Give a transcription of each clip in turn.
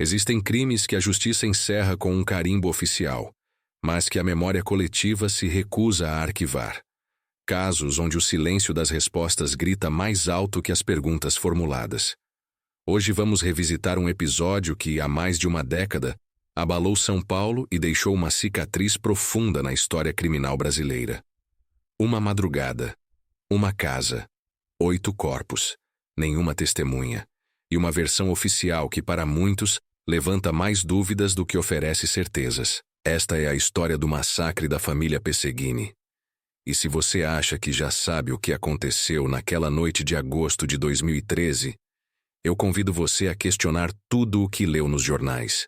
Existem crimes que a justiça encerra com um carimbo oficial, mas que a memória coletiva se recusa a arquivar. Casos onde o silêncio das respostas grita mais alto que as perguntas formuladas. Hoje vamos revisitar um episódio que, há mais de uma década, abalou São Paulo e deixou uma cicatriz profunda na história criminal brasileira. Uma madrugada, uma casa, 8 corpos, nenhuma testemunha, e uma versão oficial que, para muitos, levanta mais dúvidas do que oferece certezas. Esta é a história do massacre da família Pesseguini. E se você acha que já sabe o que aconteceu naquela noite de agosto de 2013, eu convido você a questionar tudo o que leu nos jornais.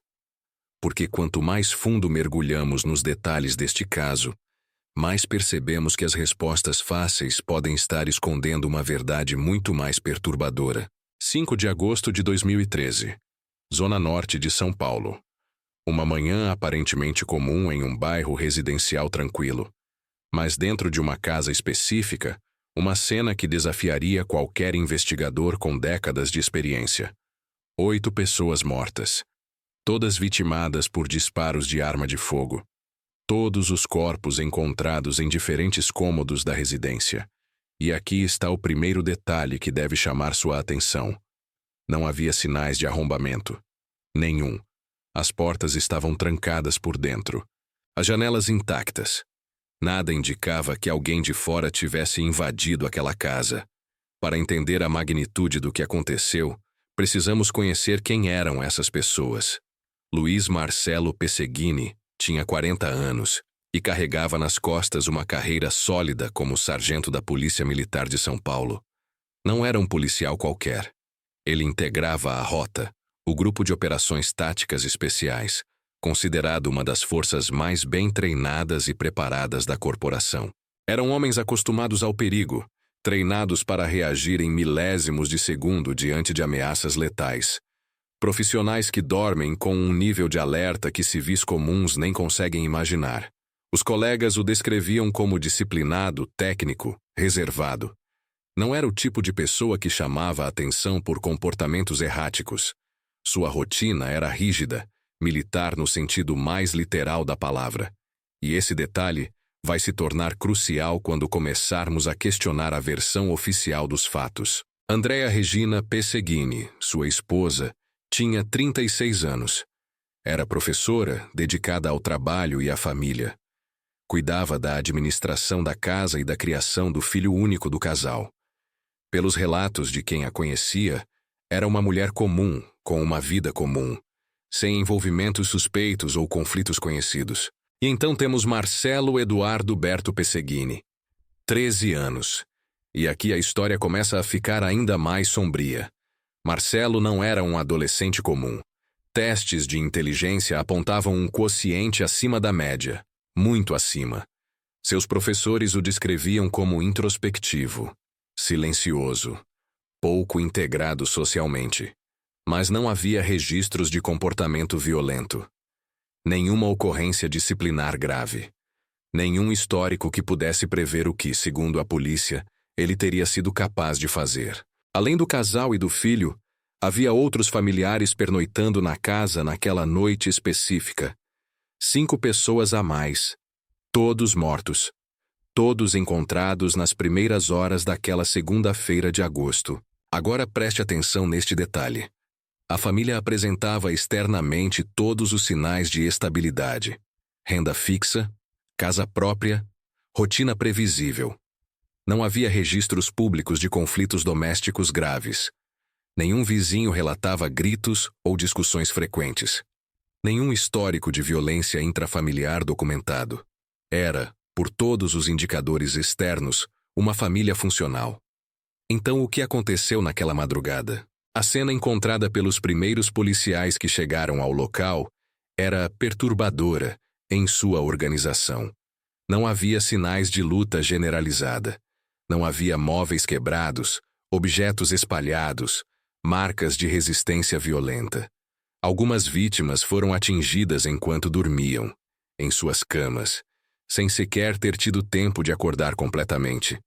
Porque quanto mais fundo mergulhamos nos detalhes deste caso, mais percebemos que as respostas fáceis podem estar escondendo uma verdade muito mais perturbadora. 5 de agosto de 2013. Zona Norte de São Paulo. Uma manhã aparentemente comum em um bairro residencial tranquilo. Mas dentro de uma casa específica, uma cena que desafiaria qualquer investigador com décadas de experiência. 8 pessoas mortas. Todas vitimadas por disparos de arma de fogo. Todos os corpos encontrados em diferentes cômodos da residência. E aqui está o primeiro detalhe que deve chamar sua atenção. Não havia sinais de arrombamento. Nenhum. As portas estavam trancadas por dentro. As janelas intactas. Nada indicava que alguém de fora tivesse invadido aquela casa. Para entender a magnitude do que aconteceu, precisamos conhecer quem eram essas pessoas. Luiz Marcelo Pesseguini tinha 40 anos e carregava nas costas uma carreira sólida como sargento da Polícia Militar de São Paulo. Não era um policial qualquer. Ele integrava a Rota, o grupo de operações táticas especiais, considerado uma das forças mais bem treinadas e preparadas da corporação. Eram homens acostumados ao perigo, treinados para reagir em milésimos de segundo diante de ameaças letais. Profissionais que dormem com um nível de alerta que civis comuns nem conseguem imaginar. Os colegas o descreviam como disciplinado, técnico, reservado. Não era o tipo de pessoa que chamava a atenção por comportamentos erráticos. Sua rotina era rígida, militar no sentido mais literal da palavra. E esse detalhe vai se tornar crucial quando começarmos a questionar a versão oficial dos fatos. Andréa Regina Pesseguini, sua esposa, tinha 36 anos. Era professora, dedicada ao trabalho e à família. Cuidava da administração da casa e da criação do filho único do casal. Pelos relatos de quem a conhecia, era uma mulher comum, com uma vida comum, sem envolvimentos suspeitos ou conflitos conhecidos. E então temos Marcelo Eduardo Berto Pesseguini, 13 anos. E aqui a história começa a ficar ainda mais sombria. Marcelo não era um adolescente comum. Testes de inteligência apontavam um quociente acima da média, muito acima. Seus professores o descreviam como introspectivo, silencioso, pouco integrado socialmente. Mas não havia registros de comportamento violento. Nenhuma ocorrência disciplinar grave. Nenhum histórico que pudesse prever o que, segundo a polícia, ele teria sido capaz de fazer. Além do casal e do filho, havia outros familiares pernoitando na casa naquela noite específica. 5 pessoas a mais. Todos mortos. Todos encontrados nas primeiras horas daquela segunda-feira de agosto. Agora preste atenção neste detalhe. A família apresentava externamente todos os sinais de estabilidade. Renda fixa, casa própria, rotina previsível. Não havia registros públicos de conflitos domésticos graves. Nenhum vizinho relatava gritos ou discussões frequentes. Nenhum histórico de violência intrafamiliar documentado. Era, por todos os indicadores externos, uma família funcional. Então o que aconteceu naquela madrugada? A cena encontrada pelos primeiros policiais que chegaram ao local era perturbadora em sua organização. Não havia sinais de luta generalizada. Não havia móveis quebrados, objetos espalhados, marcas de resistência violenta. Algumas vítimas foram atingidas enquanto dormiam, em suas camas, sem sequer ter tido tempo de acordar completamente.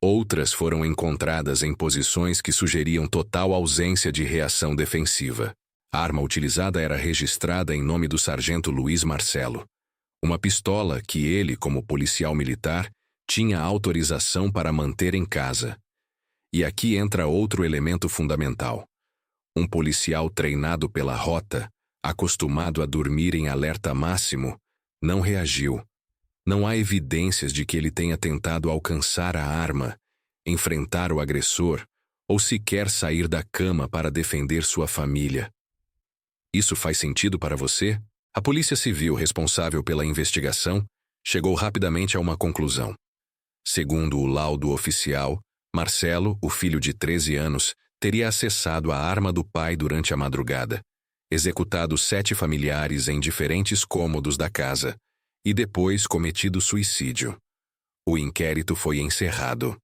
Outras foram encontradas em posições que sugeriam total ausência de reação defensiva. A arma utilizada era registrada em nome do sargento Luiz Marcelo. Uma pistola que ele, como policial militar, tinha autorização para manter em casa. E aqui entra outro elemento fundamental. Um policial treinado pela rota, acostumado a dormir em alerta máximo, não reagiu. Não há evidências de que ele tenha tentado alcançar a arma, enfrentar o agressor ou sequer sair da cama para defender sua família. Isso faz sentido para você? A Polícia Civil responsável pela investigação chegou rapidamente a uma conclusão. Segundo o laudo oficial, Marcelo, o filho de 13 anos, teria acessado a arma do pai durante a madrugada, executado 7 familiares em diferentes cômodos da casa e depois cometido suicídio. O inquérito foi encerrado.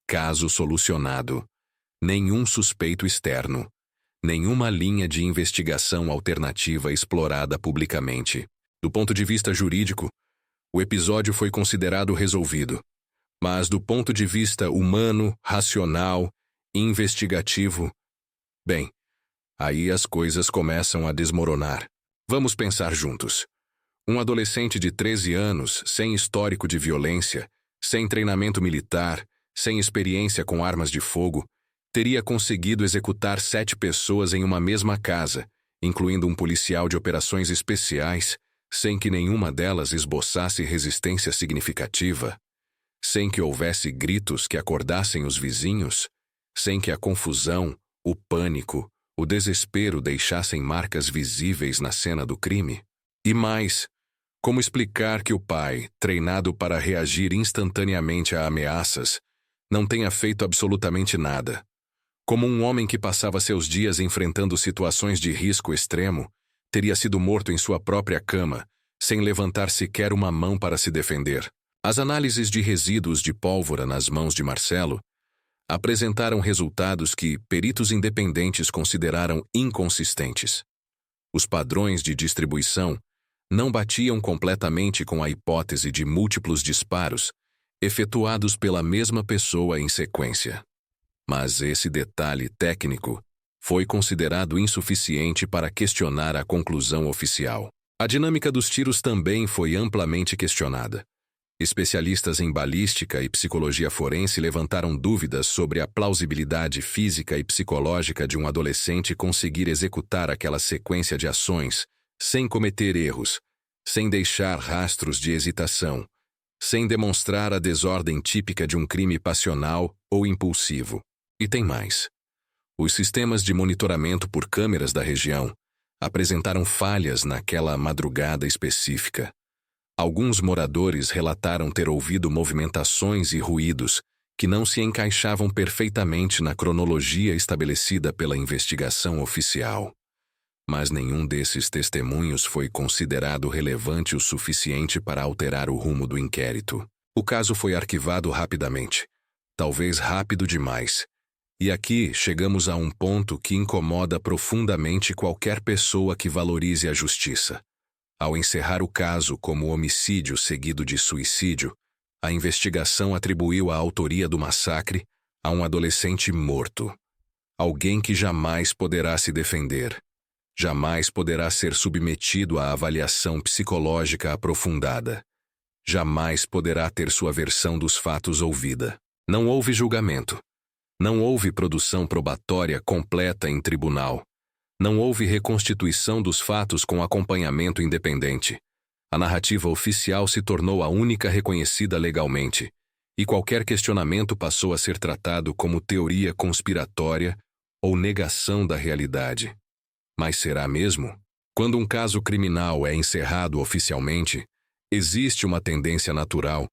Caso solucionado. Nenhum suspeito externo. Nenhuma linha de investigação alternativa explorada publicamente. Do ponto de vista jurídico, o episódio foi considerado resolvido. Mas do ponto de vista humano, racional, investigativo, bem, aí as coisas começam a desmoronar. Vamos pensar juntos. Um adolescente de 13 anos, sem histórico de violência, sem treinamento militar, sem experiência com armas de fogo, teria conseguido executar 7 pessoas em uma mesma casa, incluindo um policial de operações especiais, sem que nenhuma delas esboçasse resistência significativa, sem que houvesse gritos que acordassem os vizinhos, sem que a confusão, o pânico, o desespero deixassem marcas visíveis na cena do crime. E mais, como explicar que o pai, treinado para reagir instantaneamente a ameaças, não tenha feito absolutamente nada? Como um homem que passava seus dias enfrentando situações de risco extremo, teria sido morto em sua própria cama, sem levantar sequer uma mão para se defender. As análises de resíduos de pólvora nas mãos de Marcelo apresentaram resultados que peritos independentes consideraram inconsistentes. Os padrões de distribuição não batiam completamente com a hipótese de múltiplos disparos efetuados pela mesma pessoa em sequência. Mas esse detalhe técnico foi considerado insuficiente para questionar a conclusão oficial. A dinâmica dos tiros também foi amplamente questionada. Especialistas em balística e psicologia forense levantaram dúvidas sobre a plausibilidade física e psicológica de um adolescente conseguir executar aquela sequência de ações sem cometer erros, sem deixar rastros de hesitação, sem demonstrar a desordem típica de um crime passional ou impulsivo. E tem mais. Os sistemas de monitoramento por câmeras da região apresentaram falhas naquela madrugada específica. Alguns moradores relataram ter ouvido movimentações e ruídos que não se encaixavam perfeitamente na cronologia estabelecida pela investigação oficial. Mas nenhum desses testemunhos foi considerado relevante o suficiente para alterar o rumo do inquérito. O caso foi arquivado rapidamente. Talvez rápido demais. E aqui chegamos a um ponto que incomoda profundamente qualquer pessoa que valorize a justiça. Ao encerrar o caso como homicídio seguido de suicídio, a investigação atribuiu a autoria do massacre a um adolescente morto. Alguém que jamais poderá se defender. Jamais poderá ser submetido à avaliação psicológica aprofundada. Jamais poderá ter sua versão dos fatos ouvida. Não houve julgamento. Não houve produção probatória completa em tribunal. Não houve reconstituição dos fatos com acompanhamento independente. A narrativa oficial se tornou a única reconhecida legalmente, e qualquer questionamento passou a ser tratado como teoria conspiratória ou negação da realidade. Mas será mesmo? Quando um caso criminal é encerrado oficialmente, existe uma tendência natural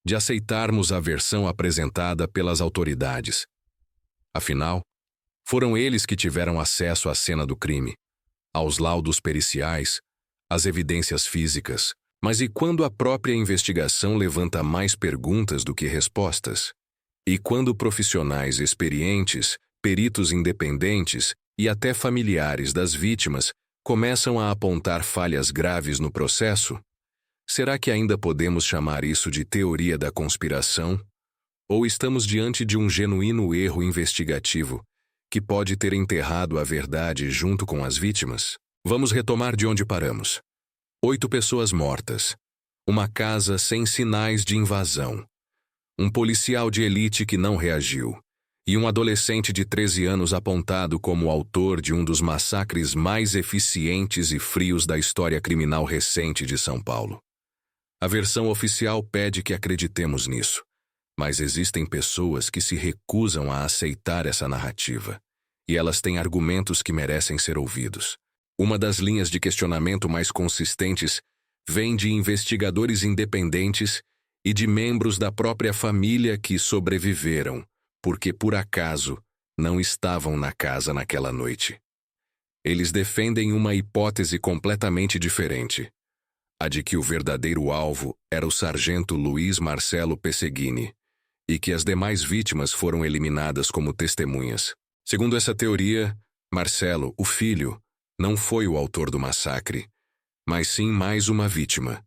de aceitarmos a versão apresentada pelas autoridades. Afinal, foram eles que tiveram acesso à cena do crime, aos laudos periciais, às evidências físicas. Mas e quando a própria investigação levanta mais perguntas do que respostas? E quando profissionais experientes, peritos independentes e até familiares das vítimas começam a apontar falhas graves no processo? Será que ainda podemos chamar isso de teoria da conspiração? Ou estamos diante de um genuíno erro investigativo que pode ter enterrado a verdade junto com as vítimas? Vamos retomar de onde paramos. 8 pessoas mortas. Uma casa sem sinais de invasão. Um policial de elite que não reagiu. E um adolescente de 13 anos apontado como o autor de um dos massacres mais eficientes e frios da história criminal recente de São Paulo. A versão oficial pede que acreditemos nisso, mas existem pessoas que se recusam a aceitar essa narrativa, e elas têm argumentos que merecem ser ouvidos. Uma das linhas de questionamento mais consistentes vem de investigadores independentes e de membros da própria família que sobreviveram, porque por acaso não estavam na casa naquela noite. Eles defendem uma hipótese completamente diferente, a de que o verdadeiro alvo era o sargento Luiz Marcelo Pesseguini, e que as demais vítimas foram eliminadas como testemunhas. Segundo essa teoria, Marcelo, o filho, não foi o autor do massacre, mas sim mais uma vítima,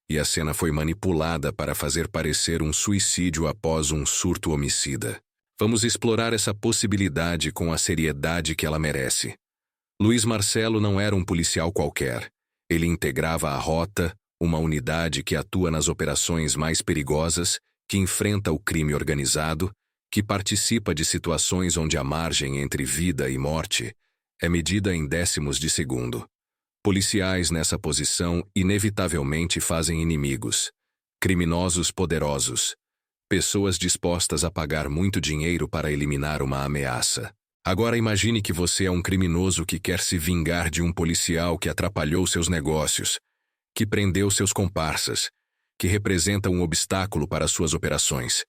e a cena foi manipulada para fazer parecer um suicídio após um surto homicida. Vamos explorar essa possibilidade com a seriedade que ela merece. Luiz Marcelo não era um policial qualquer. Ele integrava a Rota, uma unidade que atua nas operações mais perigosas, que enfrenta o crime organizado, que participa de situações onde a margem entre vida e morte é medida em décimos de segundo. Policiais nessa posição inevitavelmente fazem inimigos, criminosos poderosos, pessoas dispostas a pagar muito dinheiro para eliminar uma ameaça. Agora imagine que você é um criminoso que quer se vingar de um policial que atrapalhou seus negócios, que prendeu seus comparsas, que representa um obstáculo para suas operações.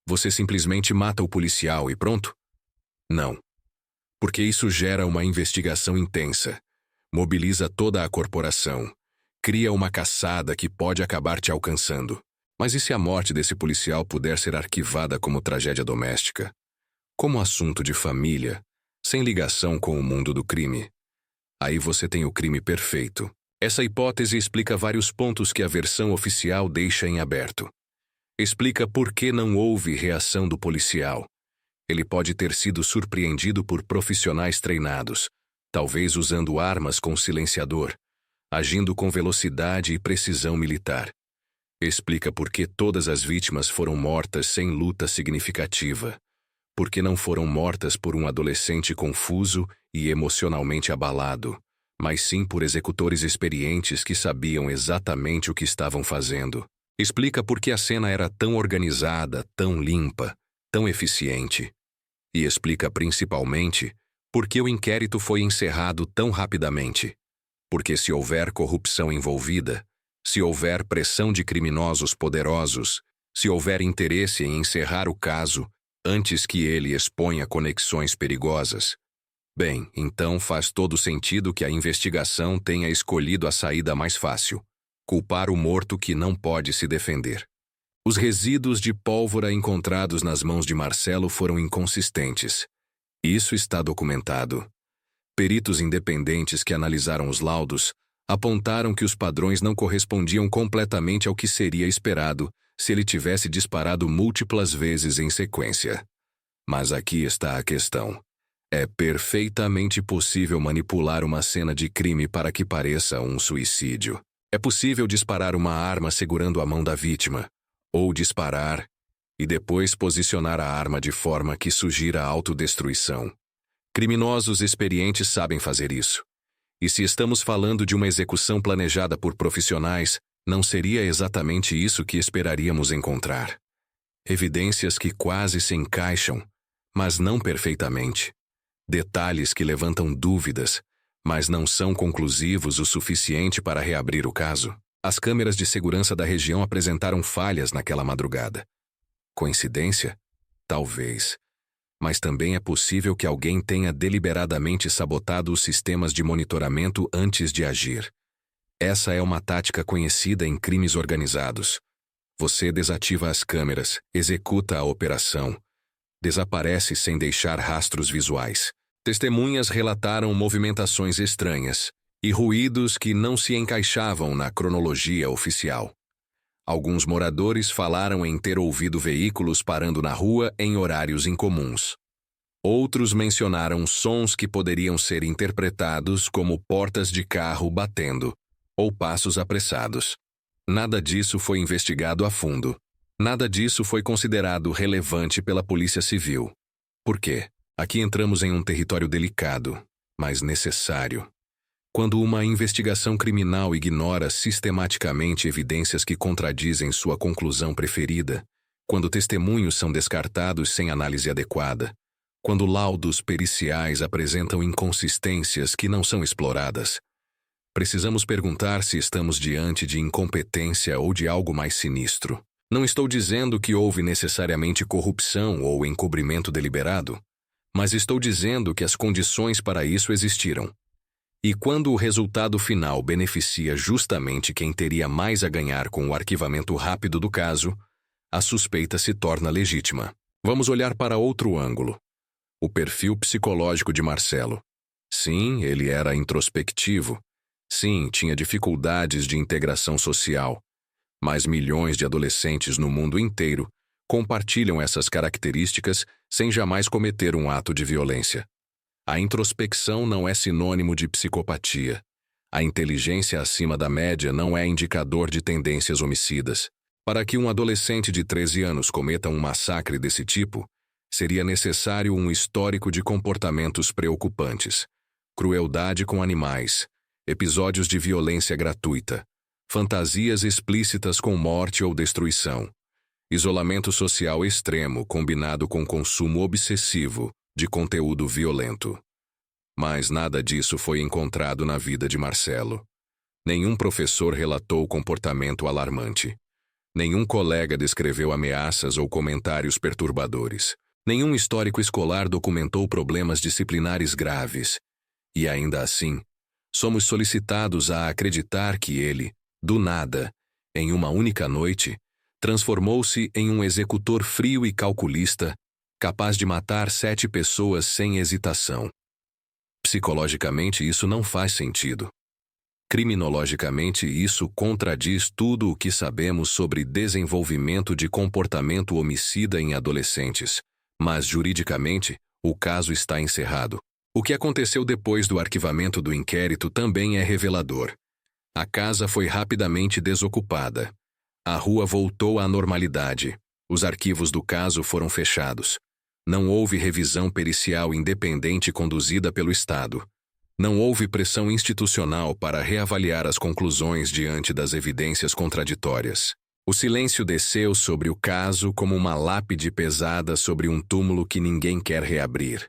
Você simplesmente mata o policial e pronto? Não. Porque isso gera uma investigação intensa, mobiliza toda a corporação, cria uma caçada que pode acabar te alcançando. Mas e se a morte desse policial puder ser arquivada como tragédia doméstica? Como assunto de família, sem ligação com o mundo do crime? Aí você tem o crime perfeito. Essa hipótese explica vários pontos que a versão oficial deixa em aberto. Explica por que não houve reação do policial. Ele pode ter sido surpreendido por profissionais treinados, talvez usando armas com silenciador, agindo com velocidade e precisão militar. Explica por que todas as vítimas foram mortas sem luta significativa. Por que não foram mortas por um adolescente confuso e emocionalmente abalado, mas sim por executores experientes que sabiam exatamente o que estavam fazendo. Explica por que a cena era tão organizada, tão limpa, tão eficiente. E explica principalmente por que o inquérito foi encerrado tão rapidamente. Porque se houver corrupção envolvida, se houver pressão de criminosos poderosos, se houver interesse em encerrar o caso antes que ele exponha conexões perigosas, bem, então faz todo sentido que a investigação tenha escolhido a saída mais fácil: culpar o morto que não pode se defender. Os resíduos de pólvora encontrados nas mãos de Marcelo foram inconsistentes. Isso está documentado. Peritos independentes que analisaram os laudos apontaram que os padrões não correspondiam completamente ao que seria esperado se ele tivesse disparado múltiplas vezes em sequência. Mas aqui está a questão. É perfeitamente possível manipular uma cena de crime para que pareça um suicídio. É possível disparar uma arma segurando a mão da vítima, ou disparar e depois posicionar a arma de forma que sugira a autodestruição. Criminosos experientes sabem fazer isso. E se estamos falando de uma execução planejada por profissionais, não seria exatamente isso que esperaríamos encontrar. Evidências que quase se encaixam, mas não perfeitamente. Detalhes que levantam dúvidas, mas não são conclusivos o suficiente para reabrir o caso. As câmeras de segurança da região apresentaram falhas naquela madrugada. Coincidência? Talvez. Mas também é possível que alguém tenha deliberadamente sabotado os sistemas de monitoramento antes de agir. Essa é uma tática conhecida em crimes organizados. Você desativa as câmeras, executa a operação, desaparece sem deixar rastros visuais. Testemunhas relataram movimentações estranhas e ruídos que não se encaixavam na cronologia oficial. Alguns moradores falaram em ter ouvido veículos parando na rua em horários incomuns. Outros mencionaram sons que poderiam ser interpretados como portas de carro batendo ou passos apressados. Nada disso foi investigado a fundo. Nada disso foi considerado relevante pela Polícia Civil. Por quê? Aqui entramos em um território delicado, mas necessário. Quando uma investigação criminal ignora sistematicamente evidências que contradizem sua conclusão preferida, quando testemunhos são descartados sem análise adequada, quando laudos periciais apresentam inconsistências que não são exploradas, precisamos perguntar se estamos diante de incompetência ou de algo mais sinistro. Não estou dizendo que houve necessariamente corrupção ou encobrimento deliberado, mas estou dizendo que as condições para isso existiram. E quando o resultado final beneficia justamente quem teria mais a ganhar com o arquivamento rápido do caso, a suspeita se torna legítima. Vamos olhar para outro ângulo. O perfil psicológico de Marcelo. Sim, ele era introspectivo. Sim, tinha dificuldades de integração social. Mas milhões de adolescentes no mundo inteiro compartilham essas características sem jamais cometer um ato de violência. A introspecção não é sinônimo de psicopatia. A inteligência acima da média não é indicador de tendências homicidas. Para que um adolescente de 13 anos cometa um massacre desse tipo, seria necessário um histórico de comportamentos preocupantes, crueldade com animais, episódios de violência gratuita, fantasias explícitas com morte ou destruição, isolamento social extremo combinado com consumo obsessivo de conteúdo violento. Mas nada disso foi encontrado na vida de Marcelo. Nenhum professor relatou comportamento alarmante. Nenhum colega descreveu ameaças ou comentários perturbadores. Nenhum histórico escolar documentou problemas disciplinares graves. E ainda assim, somos solicitados a acreditar que ele, do nada, em uma única noite, transformou-se em um executor frio e calculista, capaz de matar 7 pessoas sem hesitação. Psicologicamente, isso não faz sentido. Criminologicamente, isso contradiz tudo o que sabemos sobre desenvolvimento de comportamento homicida em adolescentes. Mas, juridicamente, o caso está encerrado. O que aconteceu depois do arquivamento do inquérito também é revelador. A casa foi rapidamente desocupada. A rua voltou à normalidade. Os arquivos do caso foram fechados. Não houve revisão pericial independente conduzida pelo Estado. Não houve pressão institucional para reavaliar as conclusões diante das evidências contraditórias. O silêncio desceu sobre o caso como uma lápide pesada sobre um túmulo que ninguém quer reabrir.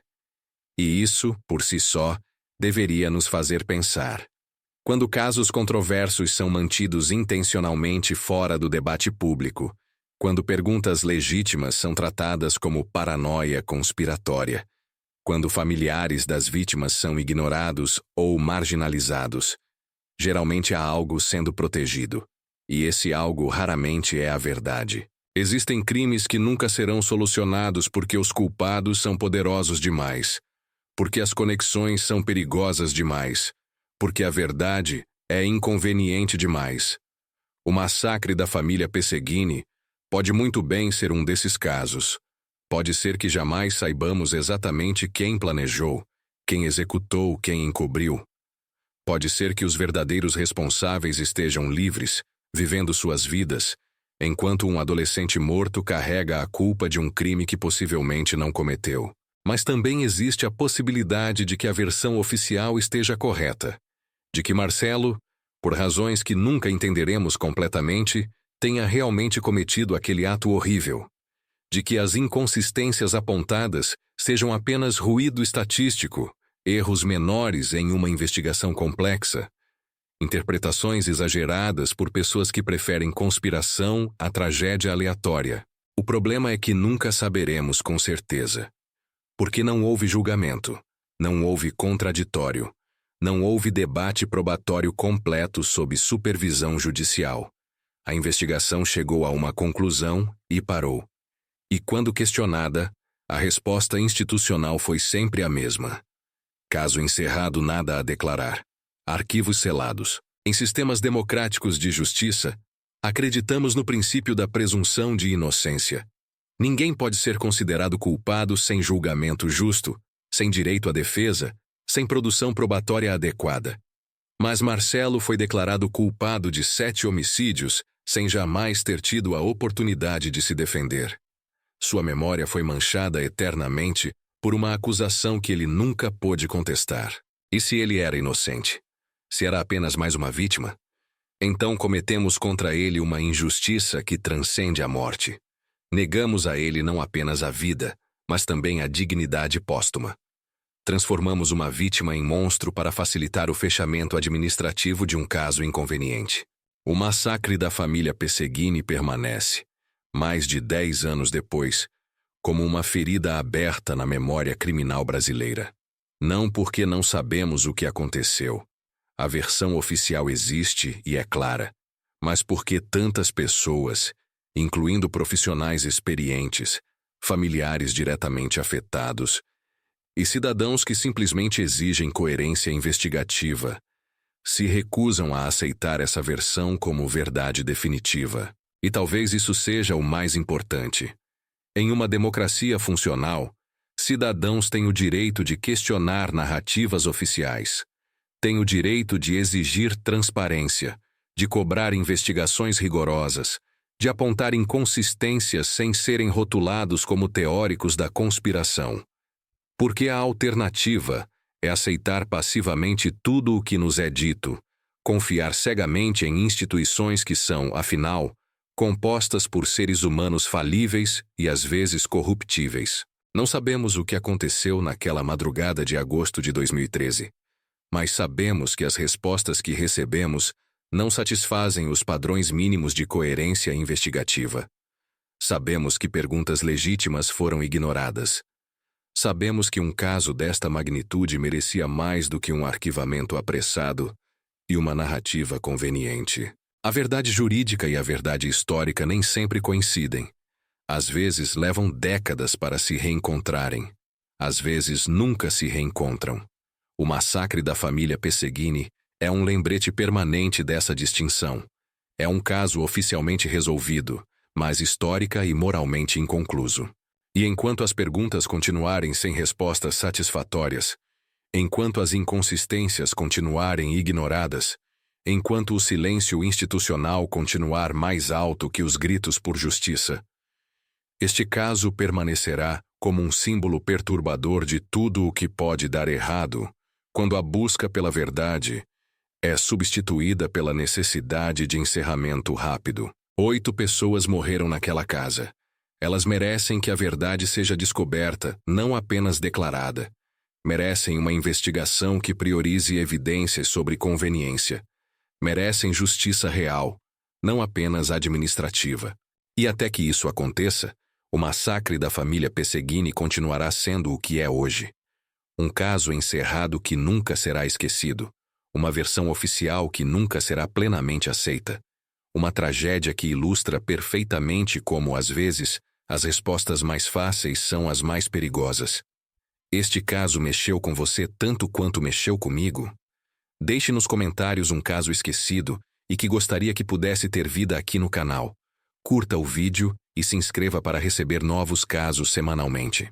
E isso, por si só, deveria nos fazer pensar. Quando casos controversos são mantidos intencionalmente fora do debate público, quando perguntas legítimas são tratadas como paranoia conspiratória, quando familiares das vítimas são ignorados ou marginalizados, geralmente há algo sendo protegido. E esse algo raramente é a verdade. Existem crimes que nunca serão solucionados porque os culpados são poderosos demais, porque as conexões são perigosas demais, porque a verdade é inconveniente demais. O massacre da família Pesseguini pode muito bem ser um desses casos. Pode ser que jamais saibamos exatamente quem planejou, quem executou, quem encobriu. Pode ser que os verdadeiros responsáveis estejam livres, vivendo suas vidas, enquanto um adolescente morto carrega a culpa de um crime que possivelmente não cometeu. Mas também existe a possibilidade de que a versão oficial esteja correta, de que Marcelo, por razões que nunca entenderemos completamente, tenha realmente cometido aquele ato horrível, de que as inconsistências apontadas sejam apenas ruído estatístico, erros menores em uma investigação complexa, interpretações exageradas por pessoas que preferem conspiração à tragédia aleatória. O problema é que nunca saberemos com certeza. Porque não houve julgamento, não houve contraditório, não houve debate probatório completo sob supervisão judicial. A investigação chegou a uma conclusão e parou. E quando questionada, a resposta institucional foi sempre a mesma. Caso encerrado, nada a declarar. Arquivos selados. Em sistemas democráticos de justiça, acreditamos no princípio da presunção de inocência. Ninguém pode ser considerado culpado sem julgamento justo, sem direito à defesa, sem produção probatória adequada. Mas Marcelo foi declarado culpado de 7 homicídios sem jamais ter tido a oportunidade de se defender. Sua memória foi manchada eternamente por uma acusação que ele nunca pôde contestar. E se ele era inocente? Se era apenas mais uma vítima? Então cometemos contra ele uma injustiça que transcende a morte. Negamos a ele não apenas a vida, mas também a dignidade póstuma. Transformamos uma vítima em monstro para facilitar o fechamento administrativo de um caso inconveniente. O massacre da família Pesseguini permanece, mais de 10 anos depois, como uma ferida aberta na memória criminal brasileira. Não porque não sabemos o que aconteceu. A versão oficial existe e é clara, mas porque tantas pessoas, incluindo profissionais experientes, familiares diretamente afetados e cidadãos que simplesmente exigem coerência investigativa, se recusam a aceitar essa versão como verdade definitiva. E talvez isso seja o mais importante. Em uma democracia funcional, cidadãos têm o direito de questionar narrativas oficiais, têm o direito de exigir transparência, de cobrar investigações rigorosas, de apontar inconsistências sem serem rotulados como teóricos da conspiração. Porque a alternativa é aceitar passivamente tudo o que nos é dito, confiar cegamente em instituições que são, afinal, compostas por seres humanos falíveis e às vezes corruptíveis. Não sabemos o que aconteceu naquela madrugada de agosto de 2013, mas sabemos que as respostas que recebemos não satisfazem os padrões mínimos de coerência investigativa. Sabemos que perguntas legítimas foram ignoradas. Sabemos que um caso desta magnitude merecia mais do que um arquivamento apressado e uma narrativa conveniente. A verdade jurídica e a verdade histórica nem sempre coincidem. Às vezes levam décadas para se reencontrarem. Às vezes nunca se reencontram. O massacre da família Pesseguini é um lembrete permanente dessa distinção. É um caso oficialmente resolvido, mas histórica e moralmente inconcluso. E enquanto as perguntas continuarem sem respostas satisfatórias, enquanto as inconsistências continuarem ignoradas, enquanto o silêncio institucional continuar mais alto que os gritos por justiça, este caso permanecerá como um símbolo perturbador de tudo o que pode dar errado quando a busca pela verdade é substituída pela necessidade de encerramento rápido. 8 pessoas morreram naquela casa. Elas merecem que a verdade seja descoberta, não apenas declarada. Merecem uma investigação que priorize evidências sobre conveniência. Merecem justiça real, não apenas administrativa. E até que isso aconteça, o massacre da família Pesseguini continuará sendo o que é hoje. Um caso encerrado que nunca será esquecido. Uma versão oficial que nunca será plenamente aceita. Uma tragédia que ilustra perfeitamente como, às vezes, as respostas mais fáceis são as mais perigosas. Este caso mexeu com você tanto quanto mexeu comigo? Deixe nos comentários um caso esquecido e que gostaria que pudesse ter vida aqui no canal. Curta o vídeo e se inscreva para receber novos casos semanalmente.